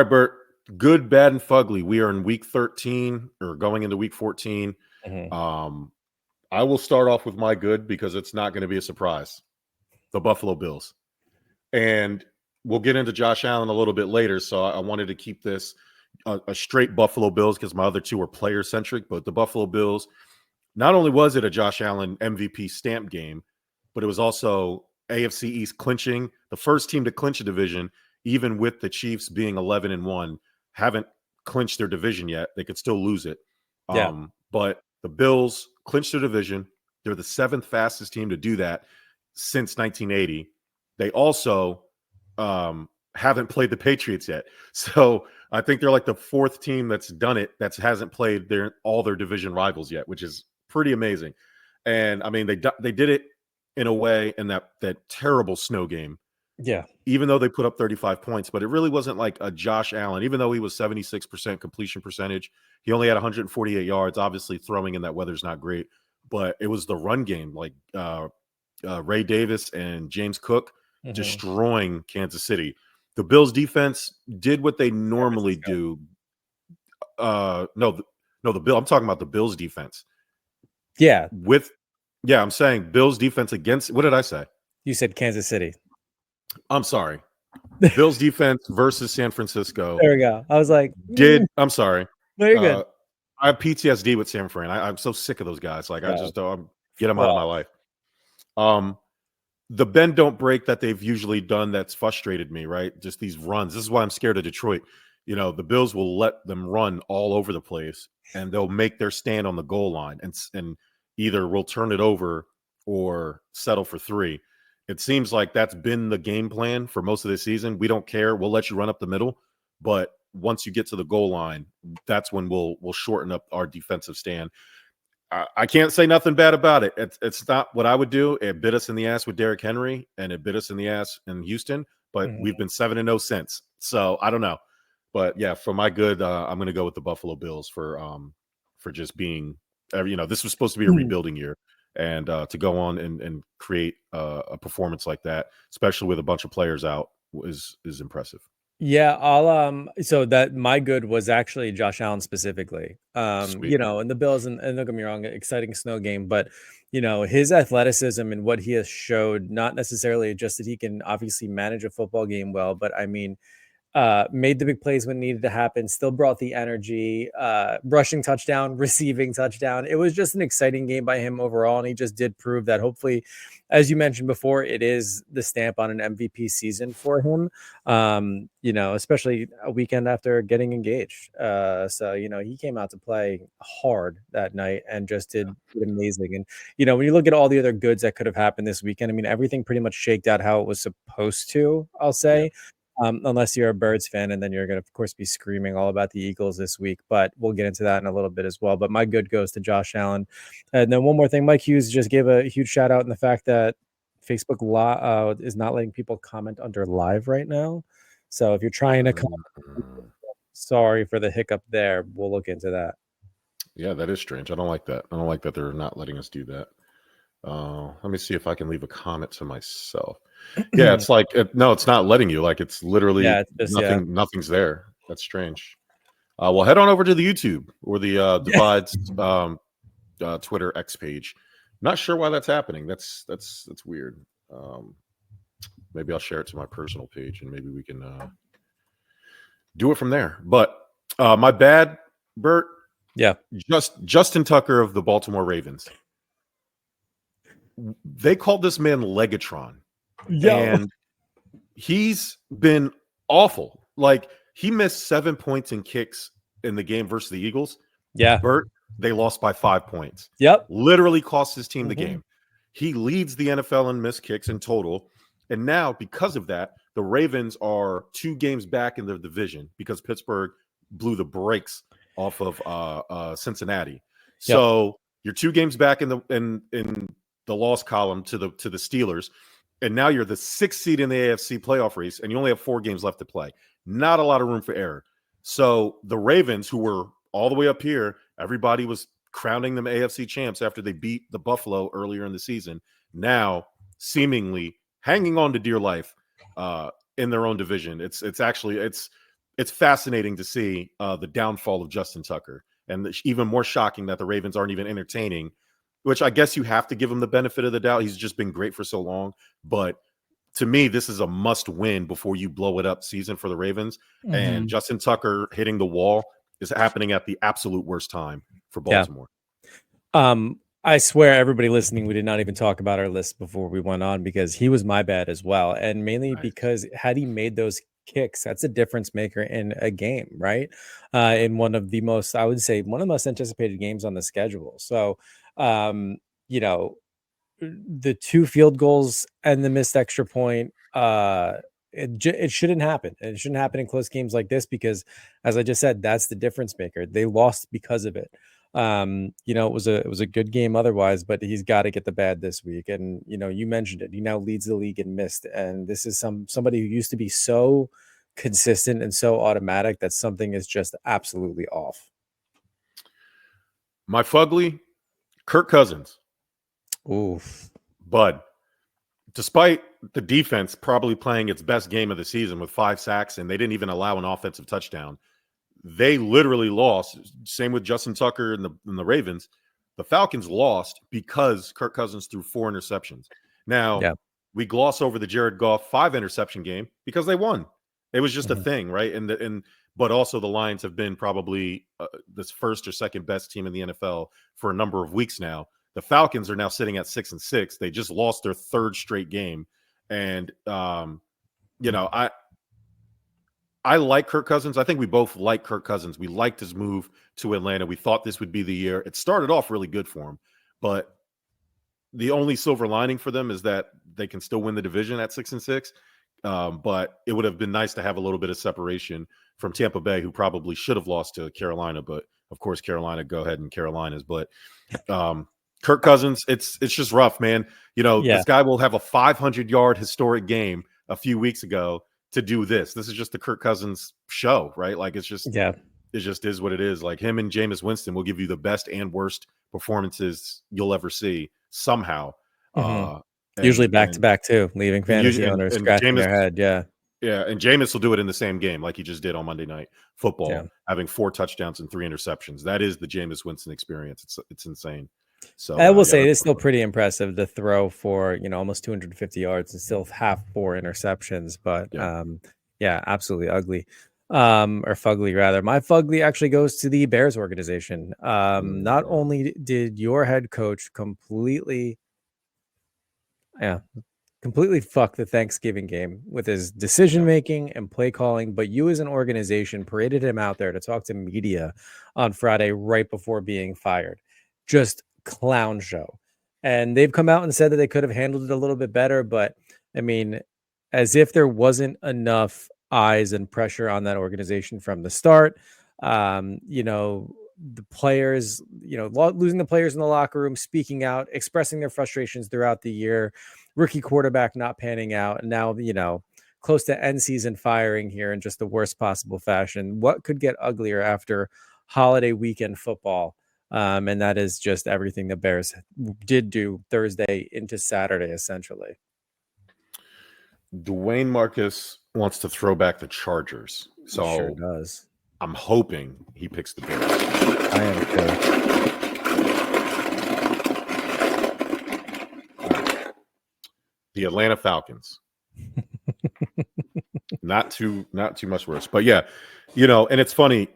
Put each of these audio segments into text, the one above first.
All right, Bert. Good, bad, and fugly. We are in week 13 or going into week 14. I will start off with my good because it's not going to be a surprise. The Buffalo Bills. And we'll get into Josh Allen a little bit later. So I wanted to keep this a straight Buffalo Bills because my other two are player centric. But the Buffalo Bills, not only was it a Josh Allen MVP stamp game, but it was also AFC East clinching, the first team to clinch a division, even with the Chiefs being 11-1, haven't clinched their division yet. They could still lose it. But the Bills clinched their division. They're the seventh fastest team to do that since 1980. They also haven't played the Patriots yet. So I think they're like the fourth team that's done it that hasn't played all their division rivals yet, which is pretty amazing. And I mean, they did it in a way in that terrible snow game. Yeah. Even though they put up 35 points, but it really wasn't like a Josh Allen, even though he was 76% completion percentage. He only had 148 yards. Obviously, throwing in that weather's not great, but it was the run game, like Ray Davis and James Cook destroying Kansas City. The Bills defense did what they normally do. I'm talking about the Bills defense. Yeah. I'm saying Bills defense against, what did I say? You said Kansas City. I'm sorry. Bills defense versus San Francisco. There we go. I was like, I'm sorry. No, you're good. I have PTSD with San Fran. I'm so sick of those guys. Like, I just don't get them out of my life. The bend don't break that they've usually done that's frustrated me, right? Just these runs. This is why I'm scared of Detroit. You know, the Bills will let them run all over the place, and they'll make their stand on the goal line, and either we'll turn it over or settle for 3. It seems like that's been the game plan for most of the season. We don't care. We'll let you run up the middle, but once you get to the goal line, that's when we'll shorten up our defensive stand. I can't say nothing bad about it. It's not what I would do. It bit us in the ass with Derrick Henry, and it bit us in the ass in Houston, but we've been 7-0 since. So I don't know. But yeah, for my good, I'm going to go with the Buffalo Bills for just being, this was supposed to be a rebuilding year. And to go on and create a performance like that, especially with a bunch of players out, is impressive. Yeah, so that my good was actually Josh Allen specifically. And the Bills, and don't get me wrong, exciting snow game, but his athleticism and what he has showed, not necessarily just that he can obviously manage a football game well, but I mean, made the big plays when needed to happen, still brought the energy, rushing touchdown, receiving touchdown. It was just an exciting game by him overall. And he just did prove that hopefully, as you mentioned before, it is the stamp on an MVP season for him, especially a weekend after getting engaged. So he came out to play hard that night and just did amazing. And, when you look at all the other goods that could have happened this weekend, I mean, everything pretty much shaked out how it was supposed to, I'll say. Yeah. Unless you're a Birds fan, and then you're going to, of course, be screaming all about the Eagles this week. But we'll get into that in a little bit as well. But my good goes to Josh Allen. And then one more thing, Mike Hughes just gave a huge shout out in the fact that Facebook is not letting people comment under live right now. So if you're trying to comment, sorry for the hiccup there. We'll look into that. Yeah, that is strange. I don't like that. I don't like that they're not letting us do that. Let me see if I can leave a comment to myself. Yeah, it's like no, it's not letting you. Like it's literally nothing's there. That's strange. Well, head on over to the YouTube or the Divides Twitter X page. Not sure why that's happening. That's weird. Maybe I'll share it to my personal page and maybe we can do it from there. But my bad, Bert. Yeah, Justin Tucker of the Baltimore Ravens. They called this man Legatron. And he's been awful. Like he missed 7 points in kicks in the game versus the Eagles. Yeah. Bert, they lost by 5 points. Yep. Literally cost his team the game. He leads the NFL in missed kicks in total. And now, because of that, the Ravens are 2 games back in the division because Pittsburgh blew the brakes off of Cincinnati. So you're 2 games back in the loss column to the Steelers. And now you're the 6th seed in the AFC playoff race, and you only have 4 games left to play. Not a lot of room for error. So the Ravens, who were all the way up here, everybody was crowning them AFC champs after they beat the Buffalo earlier in the season. Now, seemingly hanging on to dear life in their own division. It's it's fascinating to see the downfall of Justin Tucker, and even more shocking that the Ravens aren't even entertaining, which I guess you have to give him the benefit of the doubt. He's just been great for so long. But to me, this is a must win before you blow it up season for the Ravens. Mm-hmm. And Justin Tucker hitting the wall is happening at the absolute worst time for Baltimore. Yeah. I swear, everybody listening, we did not even talk about our list before we went on, because he was my bad as well. And mainly because had he made those kicks, that's a difference maker in a game, right? In one of the most, I would say, one of the most anticipated games on the schedule. So, you know, the 2 field goals and the missed extra point, it shouldn't happen. It shouldn't happen in close games like this, because, as I just said, that's the difference maker. They lost because of it. It was a good game otherwise, but he's got to get the bad this week. And you mentioned it, he now leads the league in missed, and this is somebody who used to be so consistent and so automatic that something is just absolutely off. My Fugly, Kirk Cousins. Oof. Bud, despite the defense probably playing its best game of the season with 5 sacks, and they didn't even allow an offensive touchdown, they literally lost. Same with Justin Tucker and the Ravens. The Falcons lost because Kirk Cousins threw 4 interceptions. Now, we gloss over the Jared Goff 5 interception game because they won. It was just a thing, right? But also the Lions have been probably this first or second best team in the NFL for a number of weeks now. The Falcons are now sitting at 6-6. They just lost their 3rd straight game. And, I like Kirk Cousins. I think we both like Kirk Cousins. We liked his move to Atlanta. We thought this would be the year. It started off really good for him, but the only silver lining for them is that they can still win the division at 6-6. But it would have been nice to have a little bit of separation from Tampa Bay, who probably should have lost to Carolina. But of course, Carolina go ahead and Carolinas. But Kirk Cousins, it's just rough, man. This guy will have a 500-yard historic game a few weeks ago to do this. This is just the Kirk Cousins show, right? Like it just is what it is. Like him and Jameis Winston will give you the best and worst performances you'll ever see somehow. Usually back to back too, leaving fantasy owners scratching their head. Yeah. And Jameis will do it in the same game, like he just did on Monday Night Football, having 4 touchdowns and 3 interceptions. That is the Jameis Winston experience. It's insane. So I will say it's still pretty impressive to throw for almost 250 yards and still have 4 interceptions. But absolutely ugly, or fugly rather. My fugly actually goes to the Bears organization. Not only did your head coach completely fuck the Thanksgiving game with his decision making and play calling, but you as an organization paraded him out there to talk to media on Friday right before being fired. Just clown show. And they've come out and said that they could have handled it a little bit better, but I mean, as if there wasn't enough eyes and pressure on that organization from the start. The players, losing the players in the locker room, speaking out, expressing their frustrations throughout the year, rookie quarterback not panning out, and now, close to end season firing here in just the worst possible fashion. What could get uglier after holiday weekend football? And that is just everything the Bears did do Thursday into Saturday, essentially. Dwayne Marcus wants to throw back the Chargers. So he sure does. I'm hoping he picks the Bears. I am too. The Atlanta Falcons. Not too much worse. But yeah, and it's funny.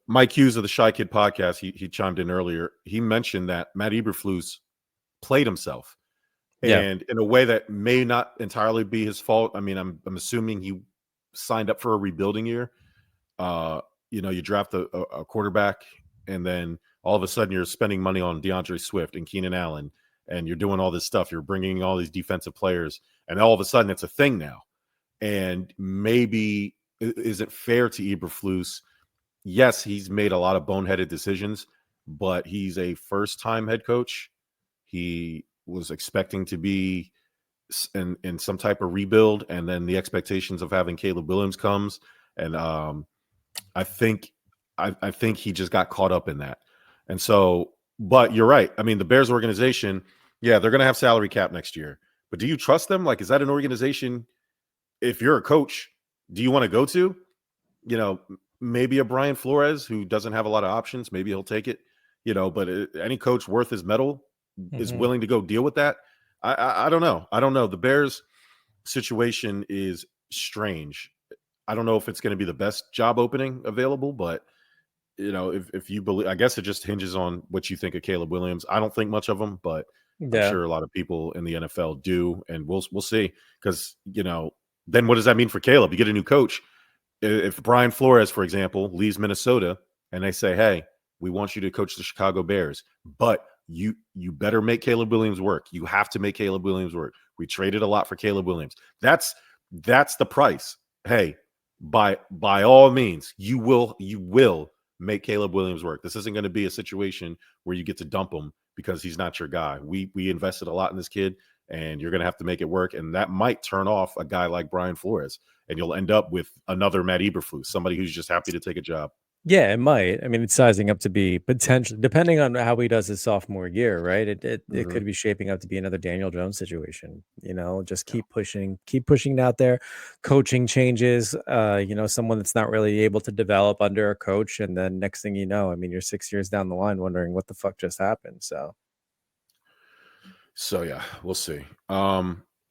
Mike Hughes of the Shy Kid podcast, he chimed in earlier. He mentioned that Matt Eberflus played himself, and in a way that may not entirely be his fault. I mean, I'm assuming he signed up for a rebuilding year. You draft a quarterback, and then all of a sudden you're spending money on DeAndre Swift and Keenan Allen, and you're doing all this stuff. You're bringing all these defensive players, and all of a sudden it's a thing now. And maybe is it fair to Eberflus? Yes, he's made a lot of boneheaded decisions, but he's a first-time head coach. He was expecting to be in some type of rebuild, and then the expectations of having Caleb Williams comes, and I think he just got caught up in that. And so, but you're right. I mean, the Bears organization, they're going to have salary cap next year, but do you trust them? Like, is that an organization, if you're a coach, do you want to go to? maybe a Brian Flores who doesn't have a lot of options. Maybe he'll take it, but any coach worth his medal is willing to go deal with that. I don't know. I don't know. The Bears situation is strange. I don't know if it's going to be the best job opening available, but if you believe, I guess it just hinges on what you think of Caleb Williams. I don't think much of him, but I'm sure a lot of people in the NFL do, and we'll see. Because then what does that mean for Caleb? You get a new coach. If Brian Flores, for example, leaves Minnesota and they say, "Hey, we want you to coach the Chicago Bears, but you better make Caleb Williams work. You have to make Caleb Williams work. We traded a lot for Caleb Williams. That's the price. Hey, by all means, you will make Caleb Williams work. This isn't going to be a situation where you get to dump him because he's not your guy. We invested a lot in this kid, and you're going to have to make it work. And that might turn off a guy like Brian Flores, and you'll end up with another Matt Eberflus, somebody who's just happy to take a job. Yeah, it might. I mean, it's sizing up to be potentially, depending on how he does his sophomore year, right? It could be shaping up to be another Daniel Jones situation. Just keep pushing it out there. Coaching changes. Someone that's not really able to develop under a coach, and then next thing you know, I mean, you're 6 years down the line, wondering what the fuck just happened. So yeah, we'll see.